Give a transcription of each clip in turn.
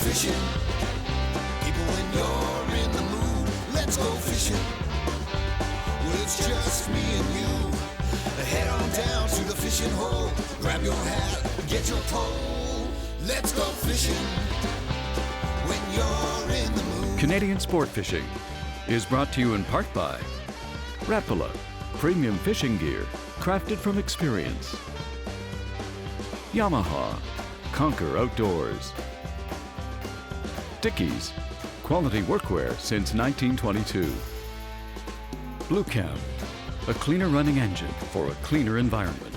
fishing. People, when you're in the mood, let's go fishing. Well, it's just me and you. Head on down to the fishing hole. Grab your hat, get your pole. Let's go fishing when you're in the mood. Canadian Sport Fishing is brought to you in part by Rapala, premium fishing gear crafted from experience. Yamaha, conquer outdoors. Dickies, quality workwear since 1922. Blue Cam, a cleaner running engine for a cleaner environment.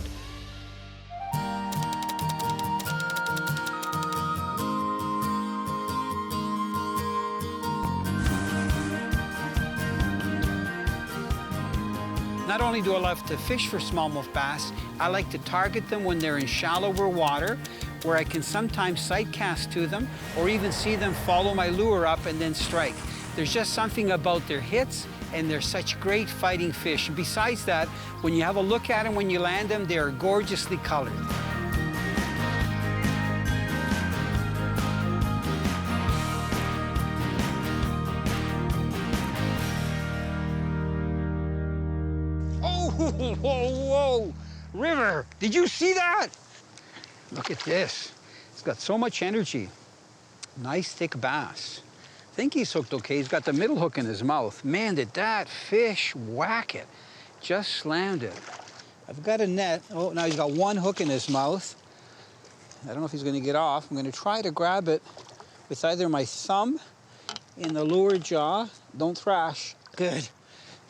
Not only do I love to fish for smallmouth bass, I like to target them when they're in shallower water, where I can sometimes sight cast to them, or even see them follow my lure up and then strike. There's just something about their hits, and they're such great fighting fish. And besides that, when you have a look at them when you land them, they are gorgeously colored. Whoa, whoa, river, did you see that? Look at this. It's got so much energy. Nice thick bass. I think he's hooked okay. He's got the middle hook in his mouth. Man, did that fish whack it. Just slammed it. I've got a net. Oh, now he's got one hook in his mouth. I don't know if he's gonna get off. I'm gonna try to grab it with either my thumb in the lower jaw. Don't thrash. Good.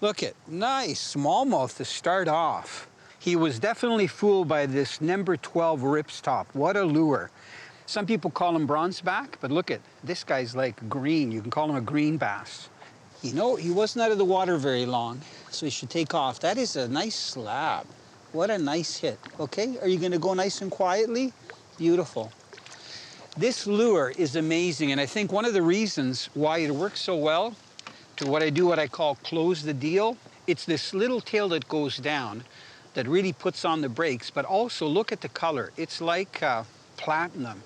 Look it, nice smallmouth to start off. He was definitely fooled by this number 12 ripstop. What a lure. Some people call him bronzeback, but look at, this guy's like green. You can call him a green bass. You know, he wasn't out of the water very long, so he should take off. That is a nice slab. What a nice hit. Okay, are you gonna go nice and quietly? Beautiful. This lure is amazing, and I think one of the reasons why it works so well to what I call close the deal. It's this little tail that goes down that really puts on the brakes, but also look at the color. It's like platinum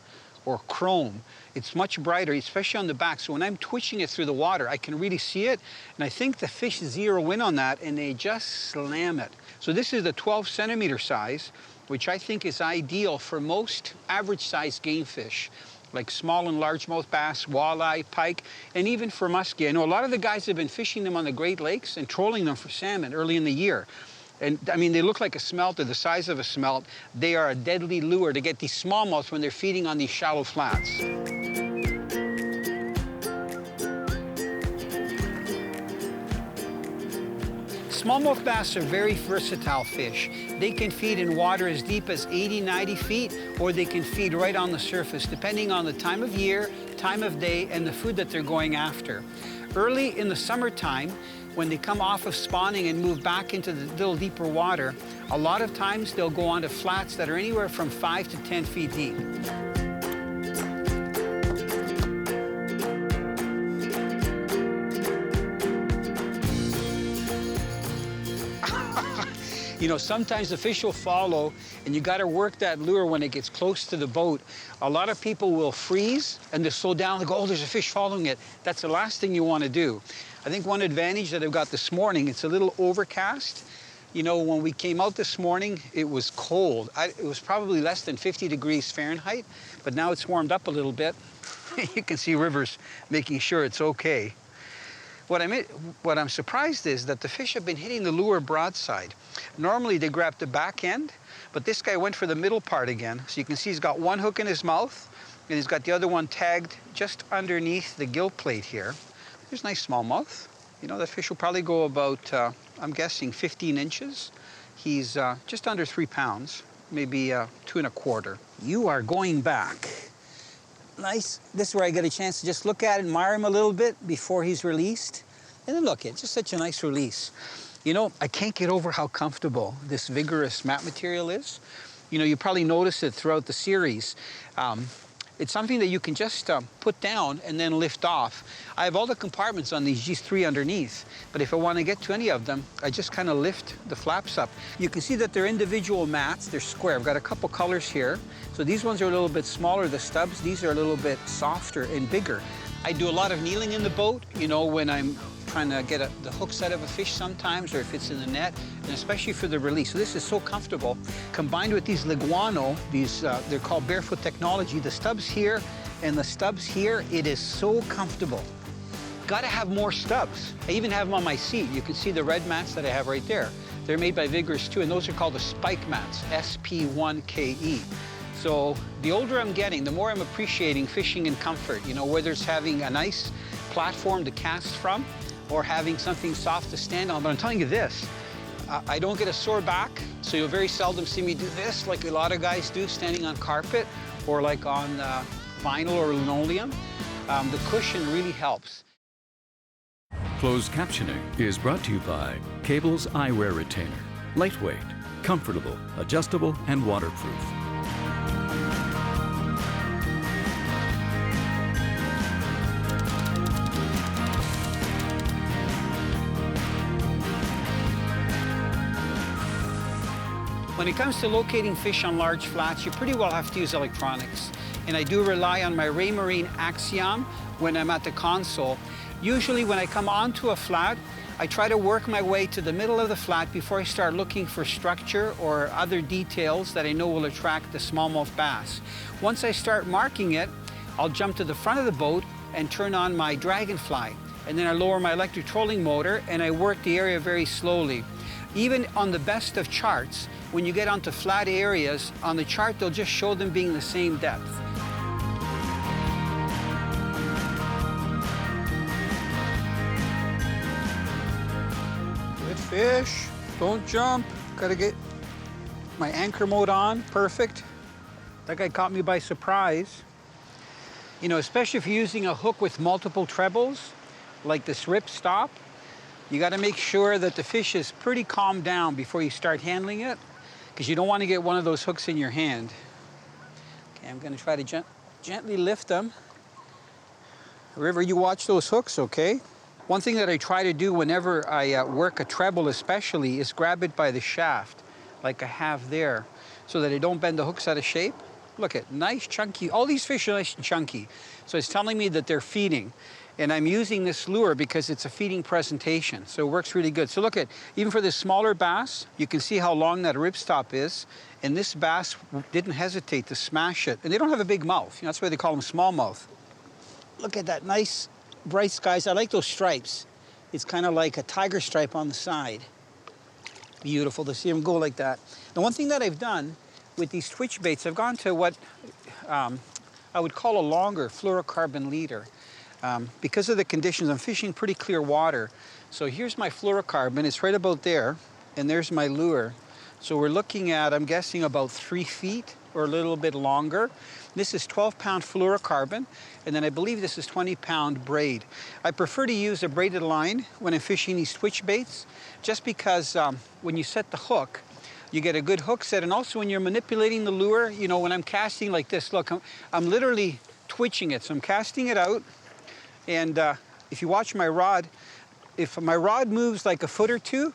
or chrome. It's much brighter, especially on the back. So when I'm twitching it through the water, I can really see it. And I think the fish zero in on that and they just slam it. So this is the 12 centimeter size, which I think is ideal for most average sized game fish, like small and largemouth bass, walleye, pike, and even for muskie. I know a lot of the guys have been fishing them on the Great Lakes and trolling them for salmon early in the year. And I mean, they look like a smelt, they're the size of a smelt. They are a deadly lure to get these smallmouths when they're feeding on these shallow flats. Smallmouth bass are very versatile fish. They can feed in water as deep as 80, 90 feet, or they can feed right on the surface, depending on the time of year, time of day, and the food that they're going after. Early in the summertime, when they come off of spawning and move back into the little deeper water, a lot of times they'll go onto flats that are anywhere from 5 to 10 feet deep. You know, sometimes the fish will follow, and you got to work that lure when it gets close to the boat. A lot of people will freeze and they'll slow down and go, oh, there's a fish following it. That's the last thing you want to do. I think one advantage that I've got this morning, it's a little overcast. You know, when we came out this morning, it was cold. It was probably less than 50 degrees Fahrenheit, but now it's warmed up a little bit. You can see Rivers making sure it's okay. What I'm surprised is that the fish have been hitting the lure broadside. Normally they grab the back end, but this guy went for the middle part again. So you can see he's got one hook in his mouth, and he's got the other one tagged just underneath the gill plate here. There's nice smallmouth. You know, that fish will probably go about, I'm guessing 15 inches. He's just under 3 pounds, maybe 2 1/4. You are going back. Nice. This is where I get a chance to just look at it, admire him a little bit before he's released. And then look, it's just such a nice release. You know, I can't get over how comfortable this vigorous mat material is. You know, you probably noticed it throughout the series. It's something that you can just put down and then lift off. I have all the compartments on these G3 underneath, but if I want to get to any of them, I just kind of lift the flaps up. You can see that they're individual mats, they're square. I've got a couple colors here. So these ones are a little bit smaller, the stubs. These are a little bit softer and bigger. I do a lot of kneeling in the boat, you know, when I'm trying to get the hooks out of a fish sometimes, or if it's in the net, and especially for the release. So this is so comfortable. Combined with these Liguano, they're called Barefoot Technology, the stubs here and the stubs here, it is so comfortable. Gotta have more stubs. I even have them on my seat. You can see the red mats that I have right there. They're made by Vigorous too, and those are called the spike mats, SP1KE. So the older I'm getting, the more I'm appreciating fishing in comfort, you know, whether it's having a nice platform to cast from or having something soft to stand on. But I'm telling you this, I don't get a sore back, so you'll very seldom see me do this like a lot of guys do, standing on carpet or like on vinyl or linoleum. The cushion really helps. Closed captioning is brought to you by Cable's Eyewear Retainer. Lightweight, comfortable, adjustable, and waterproof. When it comes to locating fish on large flats, you pretty well have to use electronics. And I do rely on my Raymarine Axiom when I'm at the console. Usually when I come onto a flat, I try to work my way to the middle of the flat before I start looking for structure or other details that I know will attract the smallmouth bass. Once I start marking it, I'll jump to the front of the boat and turn on my Dragonfly. And then I lower my electric trolling motor and I work the area very slowly. Even on the best of charts, when you get onto flat areas, on the chart they'll just show them being the same depth. Good fish, don't jump. Gotta get my anchor mode on, perfect. That guy caught me by surprise. You know, especially if you're using a hook with multiple trebles, like this rip stop, you gotta make sure that the fish is pretty calmed down before you start handling it, because you don't want to get one of those hooks in your hand. Okay, I'm gonna try to gently lift them. River, you watch those hooks, okay? One thing that I try to do whenever I work a treble especially is grab it by the shaft, like I have there, so that I don't bend the hooks out of shape. Look at, nice chunky, all these fish are nice and chunky. So it's telling me that they're feeding. And I'm using this lure because it's a feeding presentation, so it works really good. So look at, even for this smaller bass, you can see how long that ripstop is, and this bass didn't hesitate to smash it. And they don't have a big mouth, you know, that's why they call them smallmouth. Look at that nice bright skies. I like those stripes. It's kind of like a tiger stripe on the side. Beautiful to see them go like that. The one thing that I've done with these twitch baits, I've gone to what I would call a longer fluorocarbon leader. Because of the conditions, I'm fishing pretty clear water. So here's my fluorocarbon, it's right about there, and there's my lure. So we're looking at, I'm guessing, about 3 feet or a little bit longer. This is 12-pound fluorocarbon, and then I believe this is 20-pound braid. I prefer to use a braided line when I'm fishing these twitch baits, just because when you set the hook, you get a good hook set, and also when you're manipulating the lure, you know, when I'm casting like this, look, I'm literally twitching it. So I'm casting it out, and if you watch my rod, if my rod moves like a foot or two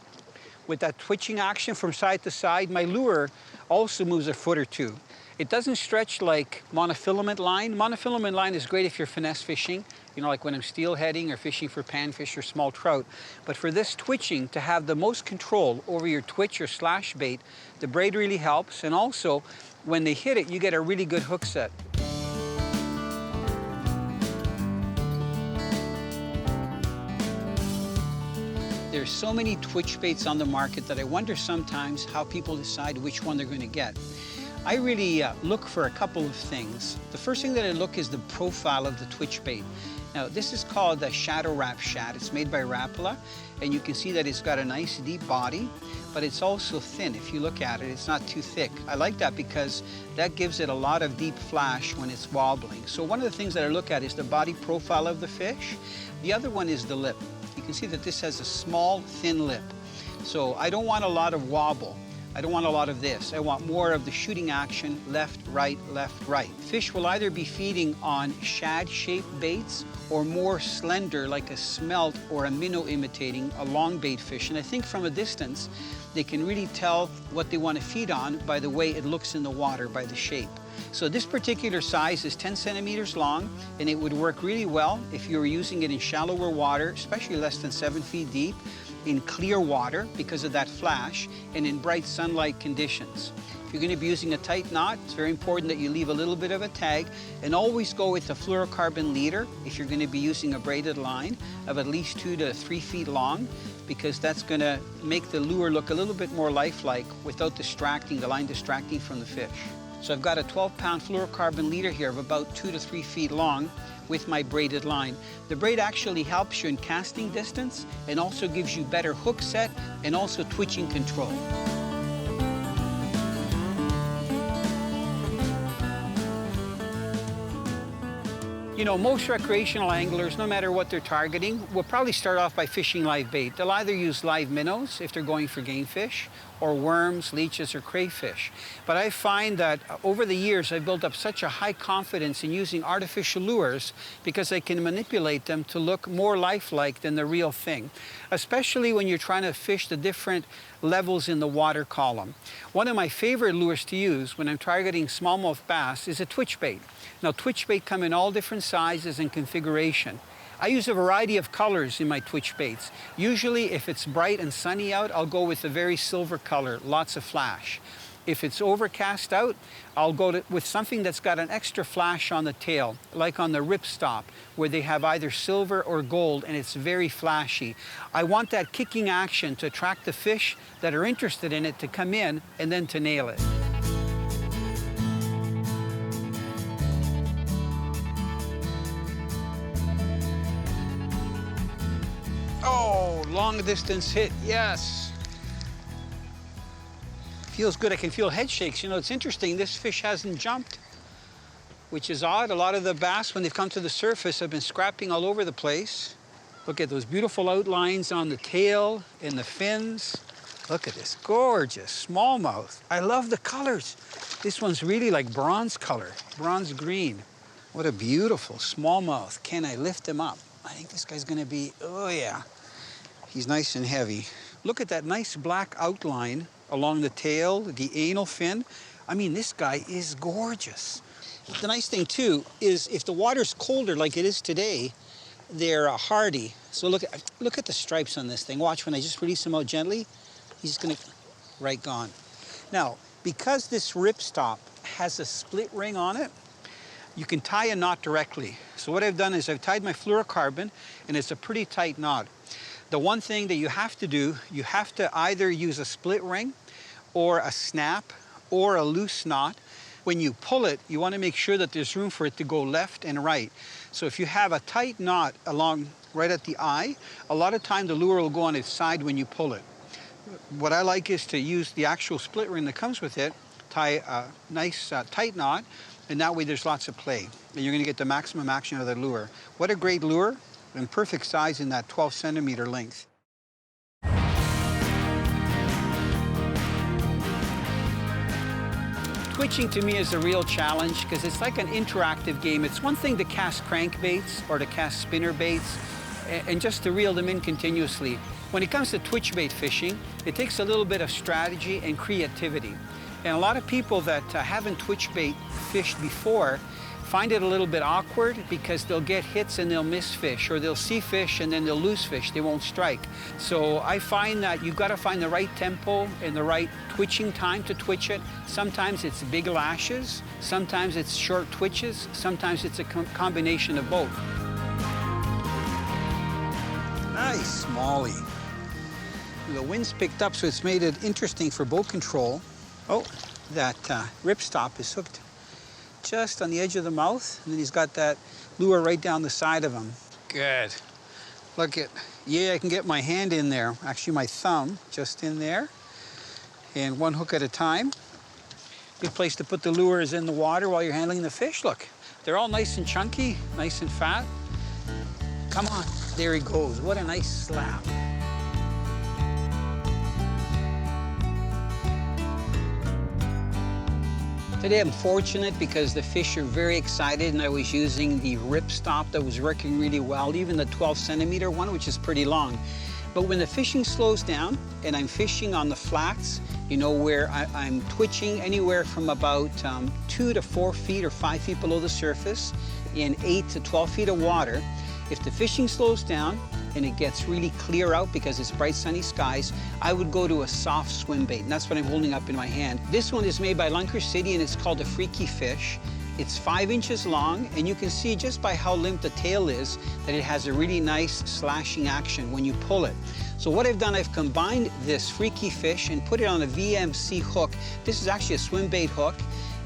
with that twitching action from side to side, my lure also moves a foot or two. It doesn't stretch like monofilament line. Monofilament line is great if you're finesse fishing, you know, like when I'm steelheading or fishing for panfish or small trout. But for this twitching, to have the most control over your twitch or slash bait, the braid really helps. And also, when they hit it, you get a really good hook set. There's so many twitch baits on the market that I wonder sometimes how people decide which one they're going to get. I really look for a couple of things. The first thing that I look is the profile of the twitch bait. Now, this is called the Shadow Wrap Shad. It's made by Rapala, and you can see that it's got a nice deep body, but it's also thin. If you look at it, it's not too thick. I like that because that gives it a lot of deep flash when it's wobbling. So one of the things that I look at is the body profile of the fish. The other one is the lip. You can see that this has a small, thin lip. So I don't want a lot of wobble. I don't want a lot of this. I want more of the shooting action, left, right, left, right. Fish will either be feeding on shad-shaped baits or more slender, like a smelt or a minnow imitating a long bait fish. And I think from a distance, they can really tell what they want to feed on by the way it looks in the water, by the shape. So this particular size is 10 centimeters long, and it would work really well if you were using it in shallower water, especially less than 7 feet deep, in clear water because of that flash, and in bright sunlight conditions. If you're going to be using a tight knot, it's very important that you leave a little bit of a tag, and always go with a fluorocarbon leader if you're going to be using a braided line of at least 2 to 3 feet long, because that's going to make the lure look a little bit more lifelike without distracting, the line distracting from the fish. So I've got a 12-pound fluorocarbon leader here of about 2 to 3 feet long with my braided line. The braid actually helps you in casting distance and also gives you better hook set and also twitching control. You know, most recreational anglers, no matter what they're targeting, will probably start off by fishing live bait. They'll either use live minnows if they're going for game fish, or worms, leeches, or crayfish. But I find that over the years, I've built up such a high confidence in using artificial lures because I can manipulate them to look more lifelike than the real thing, especially when you're trying to fish the different levels in the water column. One of my favorite lures to use when I'm targeting smallmouth bass is a twitch bait. Now, twitch bait come in all different sizes and configuration. I use a variety of colors in my twitch baits. Usually, if it's bright and sunny out, I'll go with a very silver color, lots of flash. If it's overcast out, I'll go with something that's got an extra flash on the tail, like on the ripstop, where they have either silver or gold, and it's very flashy. I want that kicking action to attract the fish that are interested in it to come in and then to nail it. Oh, long distance hit, yes. Feels good, I can feel head shakes. You know, it's interesting, this fish hasn't jumped, which is odd. A lot of the bass, when they've come to the surface, have been scrapping all over the place. Look at those beautiful outlines on the tail and the fins. Look at this, gorgeous smallmouth. I love the colors. This one's really like bronze color, bronze green. What a beautiful smallmouth. Can I lift him up? I think this guy's gonna be, oh yeah. He's nice and heavy. Look at that nice black outline along the tail, the anal fin. I mean, this guy is gorgeous. The nice thing too is if the water's colder like it is today, they're hardy. So look at the stripes on this thing. Watch when I just release him out gently, he's just gonna, right gone. Now, because this ripstop has a split ring on it, you can tie a knot directly. So what I've done is I've tied my fluorocarbon, and it's a pretty tight knot. The one thing that you have to do, you have to either use a split ring or a snap or a loose knot. When you pull it, you want to make sure that there's room for it to go left and right. So if you have a tight knot along right at the eye, a lot of time the lure will go on its side when you pull it. What I like is to use the actual split ring that comes with it, tie a nice tight knot, and that way there's lots of play. And you're gonna get the maximum action out of the lure. What a great lure, and perfect size in that 12 centimeter length. Twitching to me is a real challenge because it's like an interactive game. It's one thing to cast crankbaits or to cast spinner baits and just to reel them in continuously. When it comes to twitch bait fishing, it takes a little bit of strategy and creativity. And a lot of people that haven't twitch bait fished before find it a little bit awkward because they'll get hits and they'll miss fish, or they'll see fish and then they'll lose fish, they won't strike. So I find that you've got to find the right tempo and the right twitching time to twitch it. Sometimes it's big lashes, sometimes it's short twitches, sometimes it's a combination of both. Nice smallie. The wind's picked up, so it's made it interesting for boat control. Oh, that ripstop is hooked just on the edge of the mouth, and then he's got that lure right down the side of him. Good. Look at, yeah, I can get my hand in there. Actually, my thumb just in there, and one hook at a time. Good place to put the lures in the water while you're handling the fish. Look, they're all nice and chunky, nice and fat. Come on, there he goes. What a nice slap. Today I'm fortunate because the fish are very excited, and I was using the ripstop that was working really well, even the 12-centimeter one, which is pretty long. But when the fishing slows down and I'm fishing on the flats, you know, where I'm twitching anywhere from about 2 to 4 feet or 5 feet below the surface in 8 to 12 feet of water, if the fishing slows down and it gets really clear out because it's bright sunny skies, I would go to a soft swim bait, and that's what I'm holding up in my hand. This one is made by Lunker City, and it's called a Freaky Fish. It's 5 inches long, and you can see just by how limp the tail is that it has a really nice slashing action when you pull it. So what I've done, I've combined this Freaky Fish and put it on a VMC hook. This is actually a Swimbait hook.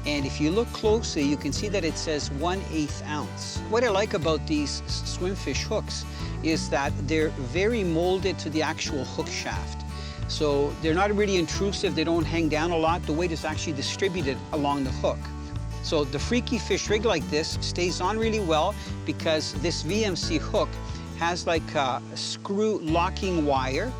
And if you look closely, you can see that it says 1/8 ounce. What I like about these swimfish hooks is that they're very molded to the actual hook shaft. So they're not really intrusive, they don't hang down a lot. The weight is actually distributed along the hook. So the Freaky Fish rig like this stays on really well because this VMC hook has like a screw locking wire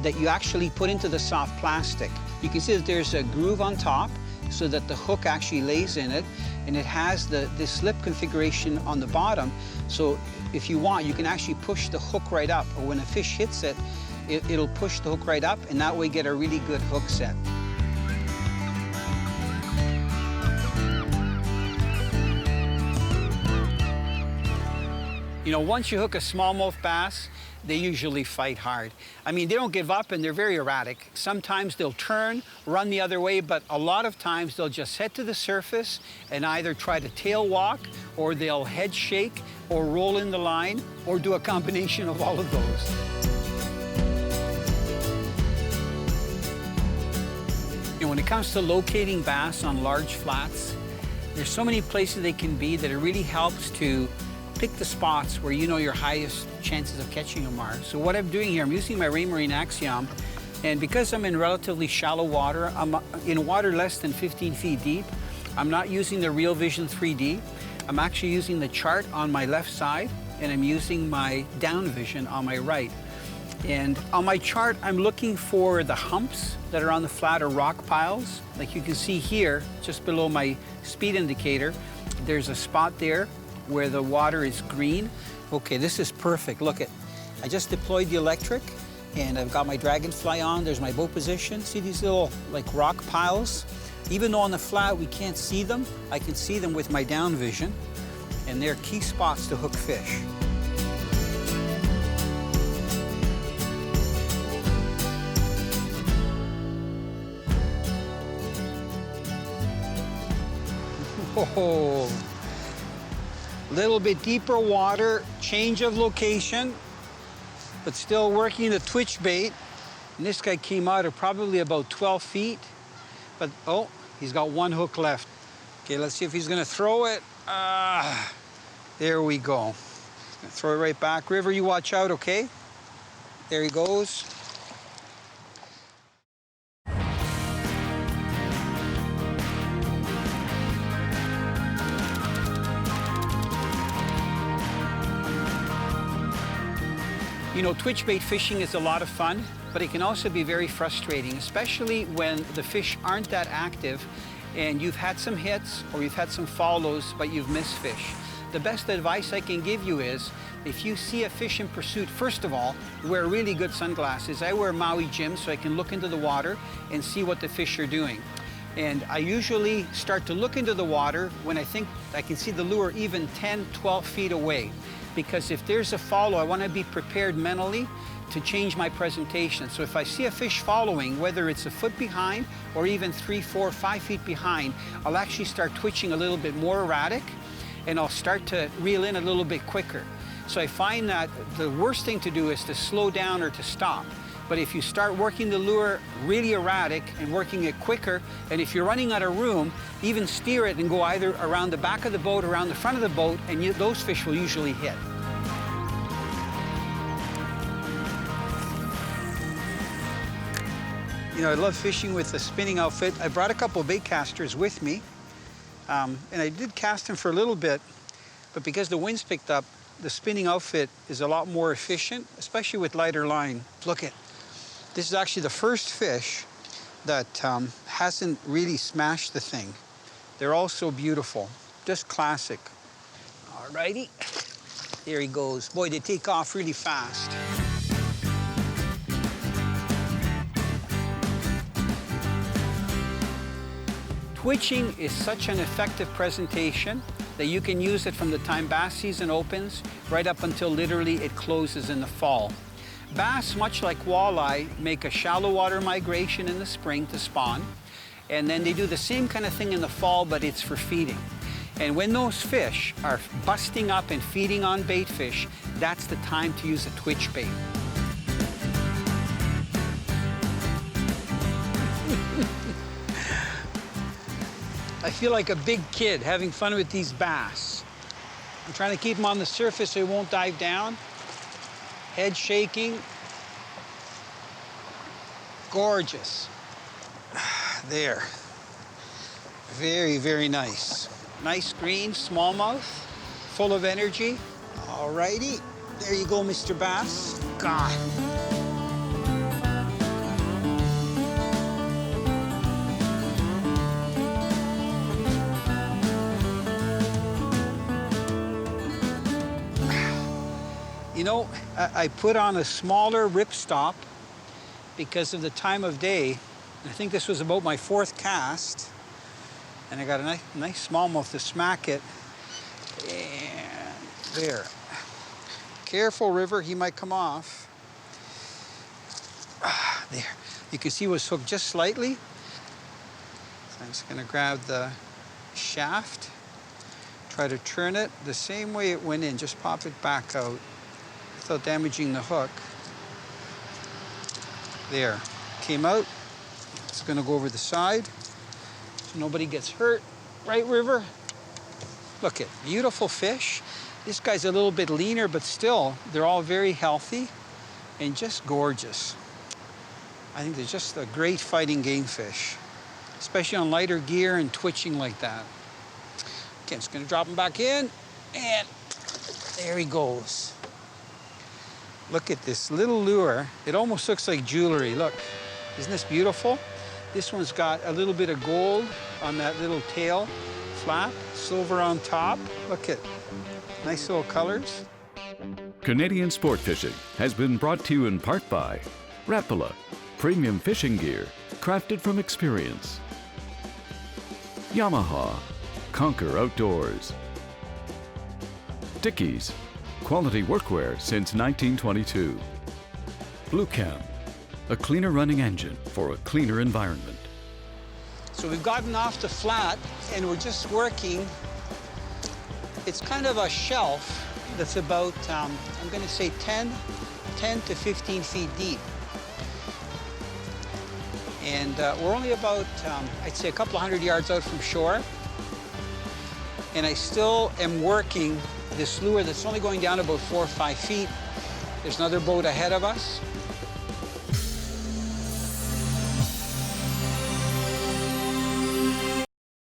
that you actually put into the soft plastic. You can see that there's a groove on top so that the hook actually lays in it, and it has the slip configuration on the bottom. So if you want, you can actually push the hook right up, or when a fish hits it, it'll push the hook right up, and that way get a really good hook set. You know, once you hook a smallmouth bass, they usually fight hard. I mean, they don't give up, and they're very erratic. Sometimes they'll turn, run the other way, but a lot of times they'll just head to the surface and either try to tail walk, or they'll head shake, or roll in the line, or do a combination of all of those. You know, when it comes to locating bass on large flats, there's so many places they can be that it really helps to pick the spots where you know your highest chances of catching them are. So what I'm doing here, I'm using my Raymarine Axiom, and because I'm in relatively shallow water, I'm in water less than 15 feet deep, I'm not using the Real Vision 3D. I'm actually using the chart on my left side, and I'm using my down vision on my right. And on my chart, I'm looking for the humps that are on the flat or rock piles. Like you can see here, just below my speed indicator, there's a spot there where the water is green. Okay, this is perfect. Look at, I just deployed the electric, and I've got my dragonfly on. There's my boat position. See these little like rock piles? Even though on the flat we can't see them, I can see them with my down vision, and they're key spots to hook fish. Oh, little bit deeper water, change of location, but still working the twitch bait. And this guy came out at probably about 12 feet, but oh, he's got one hook left. Okay, let's see if he's gonna throw it. There we go. Throw it right back. River, you watch out, okay? There he goes. You know, twitch bait fishing is a lot of fun, but it can also be very frustrating, especially when the fish aren't that active and you've had some hits or you've had some follows, but you've missed fish. The best advice I can give you is, if you see a fish in pursuit, first of all, wear really good sunglasses. I wear Maui Jims so I can look into the water and see what the fish are doing. And I usually start to look into the water when I think I can see the lure even 10, 12 feet away. Because if there's a follow, I want to be prepared mentally to change my presentation. So if I see a fish following, whether it's a foot behind or even 3, 4, 5 feet behind, I'll actually start twitching a little bit more erratic, and I'll start to reel in a little bit quicker. So I find that the worst thing to do is to slow down or to stop. But if you start working the lure really erratic and working it quicker, and if you're running out of room, even steer it and go either around the back of the boat, around the front of the boat, and those fish will usually hit. You know, I love fishing with the spinning outfit. I brought a couple of bait casters with me, and I did cast them for a little bit, but because the winds picked up, the spinning outfit is a lot more efficient, especially with lighter line. Look at, this is actually the first fish that hasn't really smashed the thing. They're all so beautiful, just classic. All righty, there he goes. Boy, they take off really fast. Twitching is such an effective presentation that you can use it from the time bass season opens right up until literally it closes in the fall. Bass, much like walleye, make a shallow water migration in the spring to spawn, and then they do the same kind of thing in the fall, but it's for feeding. And when those fish are busting up and feeding on bait fish, that's the time to use a twitch bait. I feel like a big kid having fun with these bass. I'm trying to keep them on the surface so they won't dive down. Head shaking. Gorgeous. There. Very, very nice. Nice green smallmouth, full of energy. All righty. There you go, Mr. Bass. God. You know, I put on a smaller ripstop because of the time of day. I think this was about my 4th cast. And I got a nice smallmouth to smack it. And there. Careful, River, he might come off. There. You can see it was hooked just slightly. So I'm just gonna grab the shaft, try to turn it the same way it went in, just pop it back out without damaging the hook. There, came out. It's gonna go over the side so nobody gets hurt. Right, River? Look at, beautiful fish. This guy's a little bit leaner, but still, they're all very healthy and just gorgeous. I think they're just a great fighting game fish, especially on lighter gear and twitching like that. Okay, I'm just gonna drop him back in, and there he goes. Look at this little lure. It almost looks like jewelry. Look, isn't this beautiful? This one's got a little bit of gold on that little tail flap, silver on top. Look at, nice little colors. Canadian Sport Fishing has been brought to you in part by Rapala, premium fishing gear crafted from experience. Yamaha, conquer outdoors. Dickies, quality workwear since 1922. Blue Cam, a cleaner running engine for a cleaner environment. So we've gotten off the flat and we're just working. It's kind of a shelf that's about, I'm gonna say 10 to 15 feet deep. And we're only about, I'd say a couple of 100 yards out from shore. And I still am working this lure that's only going down about 4 or 5 feet. There's another boat ahead of us.